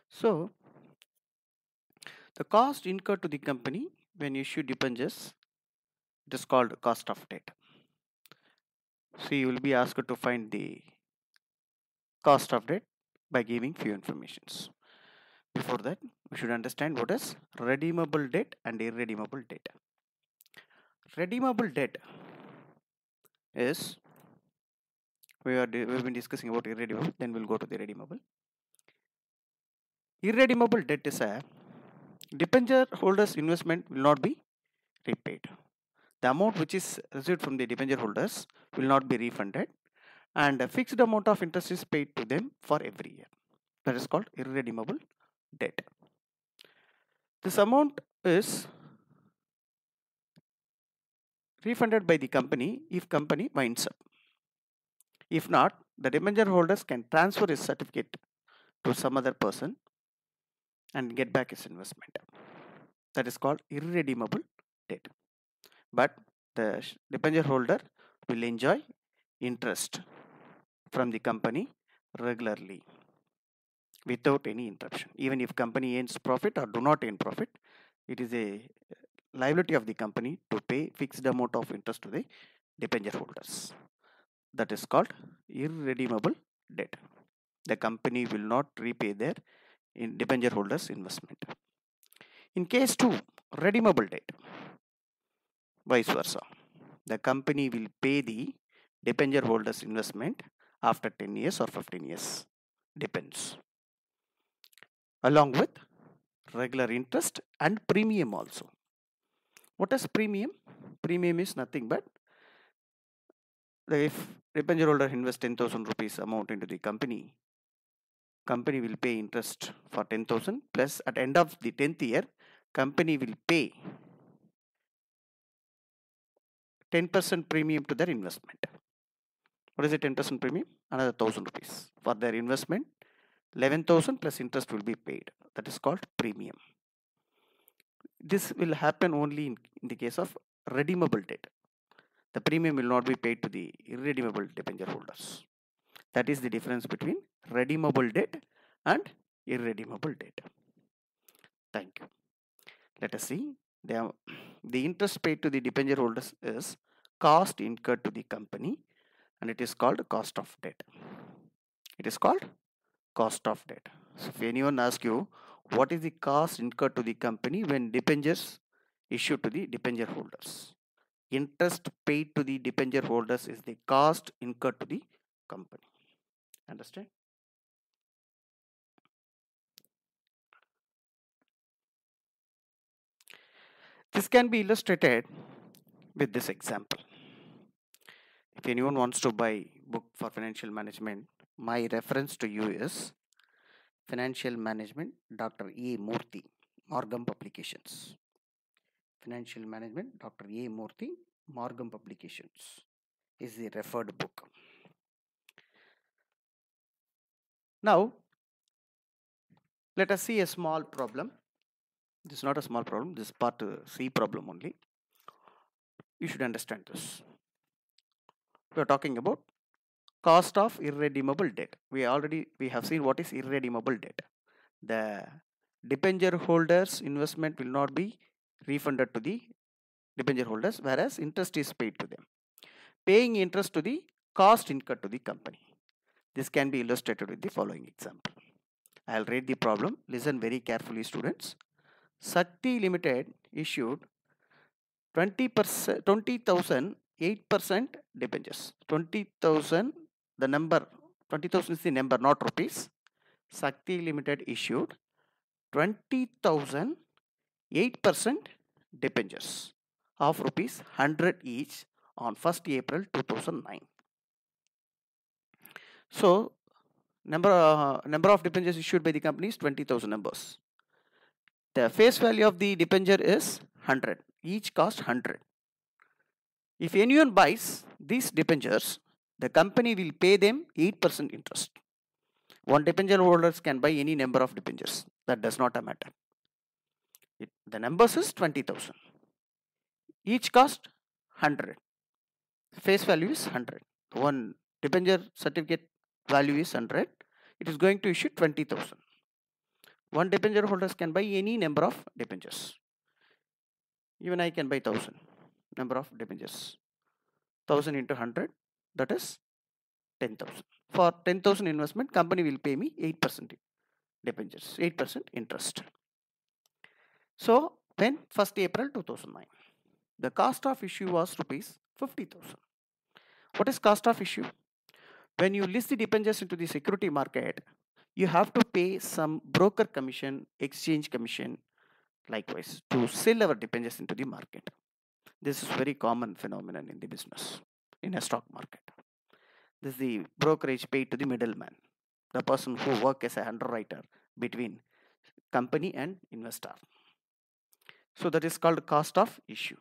So the cost incurred to the company when issue debentures, it is called cost of debt. So you will be asked to find the cost of debt by giving few informations. Before that, we should understand what is redeemable debt and irredeemable debt. Redeemable debt is, we've been discussing about irredeemable, then we'll go to the redeemable. Irredeemable debt is a debenture holder's investment will not be repaid. The amount which is received from the debenture holders will not be refunded, and a fixed amount of interest is paid to them for every year. That is called irredeemable debt. This amount is refunded by the company if company winds up. If not, the debenture holders can transfer his certificate to some other person and get back his investment. That is called irredeemable debt. But the debenture holder will enjoy interest from the company regularly without any interruption. Even if company earns profit or do not earn profit, it is a liability of the company to pay fixed amount of interest to the debenture holders. That is called irredeemable debt. The company will not repay their debenture holders investment. In case 2, redeemable debt, vice versa. The company will pay the debenture holders investment after 10 years or 15 years, depends, along with regular interest and premium also. What is premium? Premium is nothing but if debenture holder invest 10,000 rupees amount into the company, company will pay interest for 10,000 plus at end of the 10th year, company will pay 10% premium to their investment. What is the 10% premium? Another 1,000 rupees. For their investment, 11,000 plus interest will be paid. That is called premium. This will happen only in the case of redeemable debt. The premium will not be paid to the irredeemable debenture holders. That is the difference between redeemable debt and irredeemable debt. Thank you. Let us see. The interest paid to the debenture holders is cost incurred to the company, and it is called cost of debt. It is called cost of debt. So if anyone asks you what is the cost incurred to the company when debentures issued to the debenture holders, interest paid to the debenture holders is the cost incurred to the company. Understand? This can be illustrated with this example. If anyone wants to buy book for financial management, my reference to you is Financial Management, Dr. A. Murthy, Morgan Publications. Financial Management, Dr. A. Murthy, Morgan Publications is the referred book. Now, let us see a small problem. This is not a small problem, this is part C problem only. You should understand this. We are talking about cost of irredeemable debt. We have seen what is irredeemable debt. The debenture holders investment will not be refunded to the debenture holders, whereas interest is paid to them. Paying interest to the cost incurred to the company. This can be illustrated with the following example. I'll read the problem. Listen very carefully, students. Sakti Limited issued 20,000 8% debentures. 20,000, the number 20,000 is the number, not rupees. Sakti Limited issued 20,000 8% debentures of rupees 100 each on 1st April 2009. So number of debentures issued by the company is 20,000 numbers. The face value of the debenture is 100. Each cost 100. If anyone buys these debentures, the company will pay them 8% interest. One debenture holders can buy any number of debentures. That does not matter. The numbers is 20,000. Each cost 100. Face value is 100. One debenture certificate value is 100. It is going to issue 20,000. One debenture holders can buy any number of debentures. Even I can buy 1000 number of debentures. 1000 into 100, that is 10,000. For 10,000 investment, company will pay me 8% debentures, 8% interest. So when 1st April 2009, the cost of issue was rupees 50,000. What is cost of issue? When you list the debentures into the security market, you have to pay some broker commission, exchange commission, likewise, to sell our debentures into the market. This is very common phenomenon in the business, in a stock market. This is the brokerage paid to the middleman, the person who works as a underwriter between company and investor. So that is called cost of issue.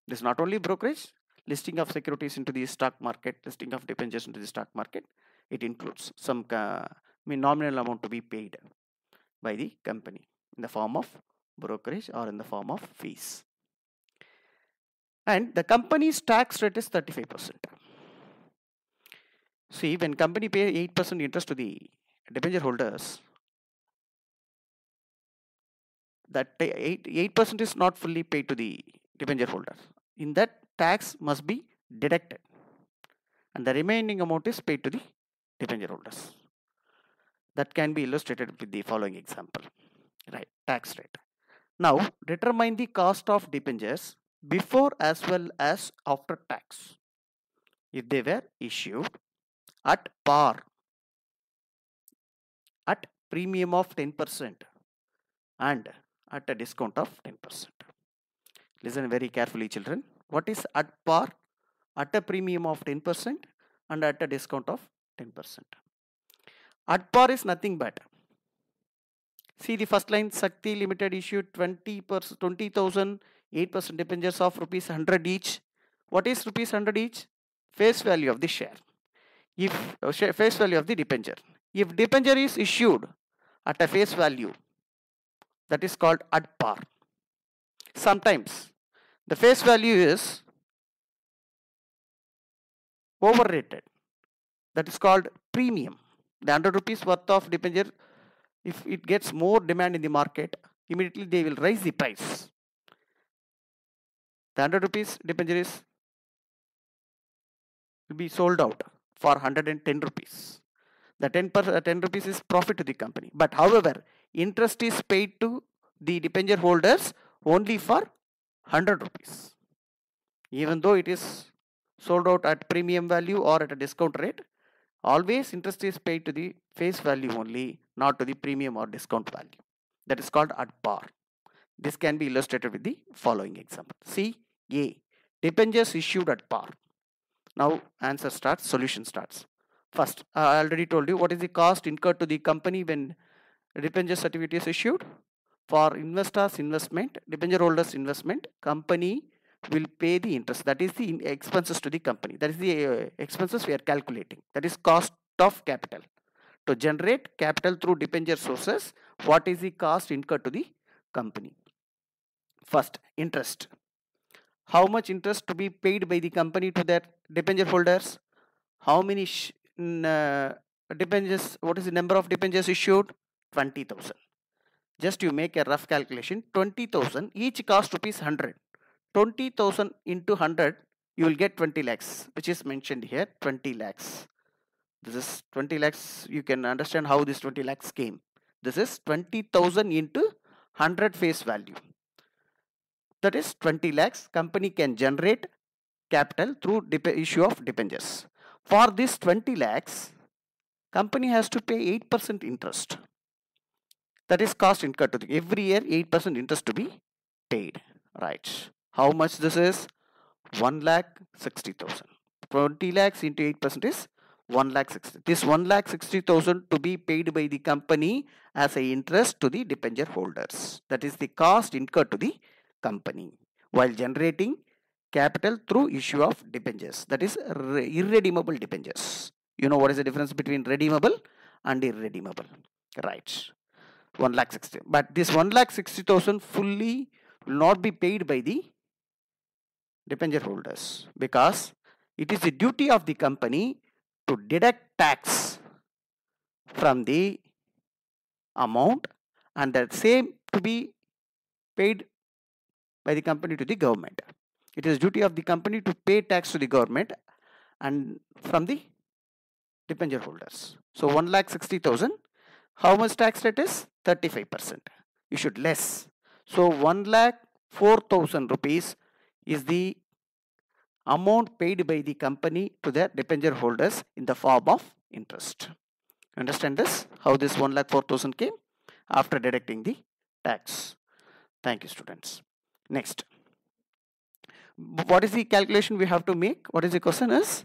This is not only brokerage, listing of securities into the stock market, listing of debentures into the stock market, it includes some nominal amount to be paid by the company in the form of brokerage or in the form of fees. And the company's tax rate is 35%. See, when company pay 8% interest to the debenture holders, that 8% is not fully paid to the debenture holder. In that, tax must be deducted, and the remaining amount is paid to the debenture holders. That can be illustrated with the following example. Right, tax rate. Now, determine the cost of debentures before as well as after tax. If they were issued at par, at premium of 10%, and at a discount of 10%. Listen very carefully, children. What is at par? At a premium of 10% and at a discount of 10%. At par is nothing but, see the first line, Shakti Limited issued 20,000 8% debentures of rupees 100 each. What is rupees 100 each? Face value of the share. If face value of the debenture. If debenture is issued at a face value, that is called at par. Sometimes the face value is overrated. That is called premium. The 100 rupees worth of debenture, if it gets more demand in the market, immediately they will raise the price. The 100 rupees debenture will be sold out for 110 rupees. The 10 rupees is profit to the company. But however, interest is paid to the debenture holders only for 100 rupees. Even though it is sold out at premium value or at a discount rate, always interest is paid to the face value only, not to the premium or discount value. That is called at par. This can be illustrated with the following example. See, A. Debentures issued at par. Now answer starts, solution starts. First, I already told you what is the cost incurred to the company when debenture certificate is issued. For investors' investment, debenture holders' investment, company will pay the interest. That is the expenses to the company. That is the expenses we are calculating. That is cost of capital. To generate capital through debenture sources, what is the cost incurred to the company? First, interest. How much interest to be paid by the company to their debenture holders? How many debentures? What is the number of debentures issued? 20,000. Just you make a rough calculation. 20,000, each cost rupees 100. 20,000 into 100, you will get 20 lakhs, which is mentioned here, 20 lakhs. This is 20 lakhs. You can understand how this 20 lakhs came. This is 20,000 into 100 face value. That is 20 lakhs. Company can generate capital through issue of debentures. For this 20 lakhs, company has to pay 8% interest. That is cost incurred to the, every year 8% interest to be paid. Right. How much this is? 1,60,000. 20 lakhs into 8% is 1,60,000. This 1,60,000 to be paid by the company as a interest to the debenture holders. That is the cost incurred to the company while generating capital through issue of debentures. That is irredeemable debentures. You know what is the difference between redeemable and irredeemable, right? 1,60,000. But this 1,60,000 fully will not be paid by the debenture holders because it is the duty of the company to deduct tax from the amount and that same to be paid by the company to the government. It is duty of the company to pay tax to the government and from the debenture holders. So 1,60,000. How much tax rate is? 35%. You should less. So 1,04,000 rupees is the amount paid by the company to the debenture holders in the form of interest. Understand this? How this 1,04,000 came? After deducting the tax. Thank you, students. Next. What is the calculation we have to make? What is the question is?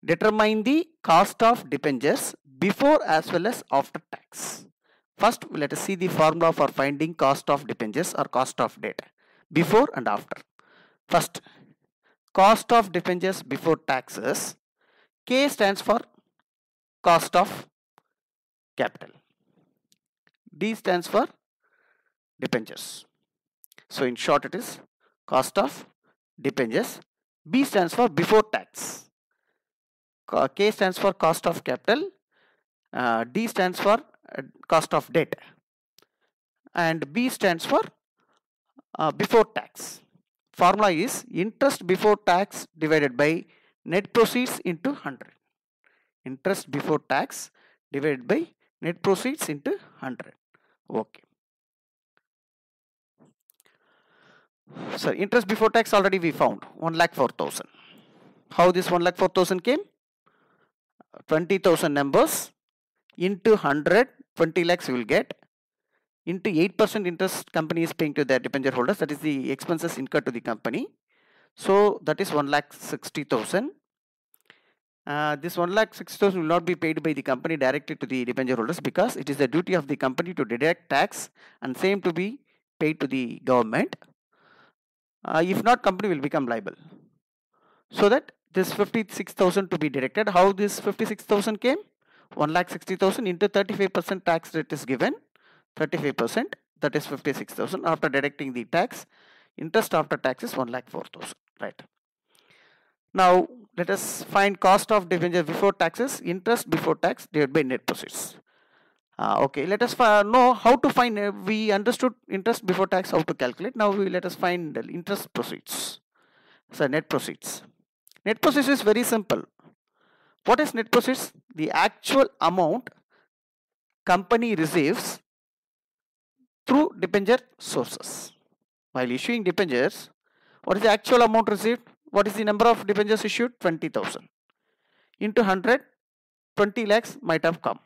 Determine the cost of debentures before as well as after tax. First, let us see the formula for finding cost of debentures or cost of debt before and after. First, cost of debentures before taxes. K stands for cost of capital. D stands for debentures. So in short, it is cost of debentures. B stands for before tax. K stands for cost of capital. D stands for cost of debt. And B stands for before tax. Formula is interest before tax divided by net proceeds into 100. Interest before tax divided by net proceeds into 100. Okay. So interest before tax already we found 1,04,000. How this 1,04,000 came? 20,000 numbers into 100, 20 lakhs you will get, into 8% interest company is paying to their debenture holders, that is the expenses incurred to the company. So that is 1,60,000. This 1,60,000 will not be paid by the company directly to the debenture holders because it is the duty of the company to deduct tax and same to be paid to the government. If not, company will become liable. So that this 56,000 to be deducted. How this 56,000 came? 1,60,000 into 35% tax rate is given. 35%, that is 56,000. After deducting the tax, interest after tax is 1,04,000. Right. Now let us find cost of debenture before taxes. Interest before tax divided by net proceeds. Okay, let us know how to find. We understood interest before tax, how to calculate. Now let us find the interest proceeds. So net proceeds. Net proceeds is very simple. What is net proceeds? The actual amount company receives through debenture sources. While issuing debentures, what is the actual amount received? What is the number of debentures issued? 20,000. Into 100, 20 lakhs might have come.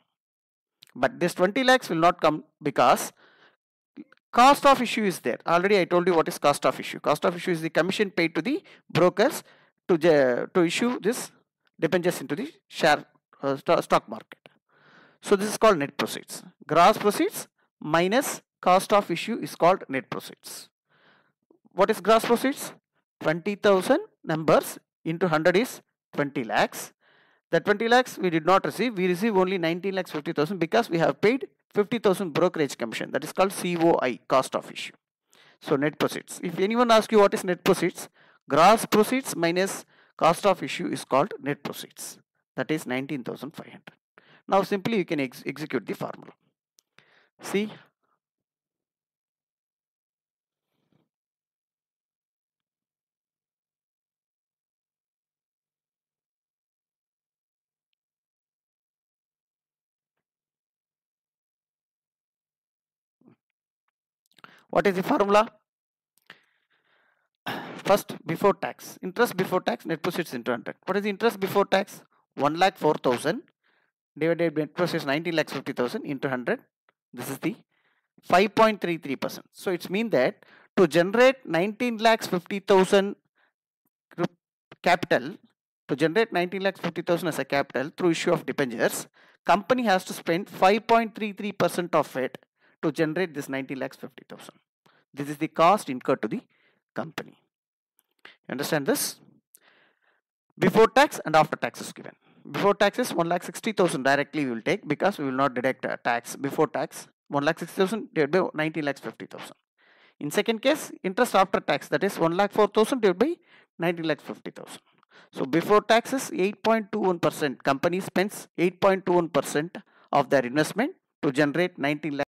But this 20 lakhs will not come because cost of issue is there. Already I told you what is cost of issue. Cost of issue is the commission paid to the brokers to issue this debentures into the share stock market. So this is called net proceeds. Gross proceeds minus cost of issue is called net proceeds. What is gross proceeds? 20,000 numbers into 100 is 20 lakhs. That 20 lakhs we did not receive. We receive only 19 lakhs 50,000 because we have paid 50,000 brokerage commission. That is called COI, cost of issue. So net proceeds. If anyone asks you what is net proceeds, gross proceeds minus cost of issue is called net proceeds. That is 19,500. Now simply you can execute the formula. See. What is the formula? First, before tax. Interest before tax, net proceeds into 100. What is the interest before tax? 1,04,000 divided by net proceeds 19,50,000 into 100. This is the 5.33%. So it means that to generate 19,50,000 capital, to generate 19,50,000 as a capital through issue of debentures, company has to spend 5.33% of it to generate this 19,50,000. This is the cost incurred to the company. Understand this? Before tax and after tax is given. Before tax is 1,60,000 directly we will take because we will not deduct tax before tax. 1,60,000 divided by 19,50,000. In second case, interest after tax, that is 1,04,000 divided by 19,50,000. So before tax is 8.21%. Company spends 8.21% of their investment to generate 19 lakh.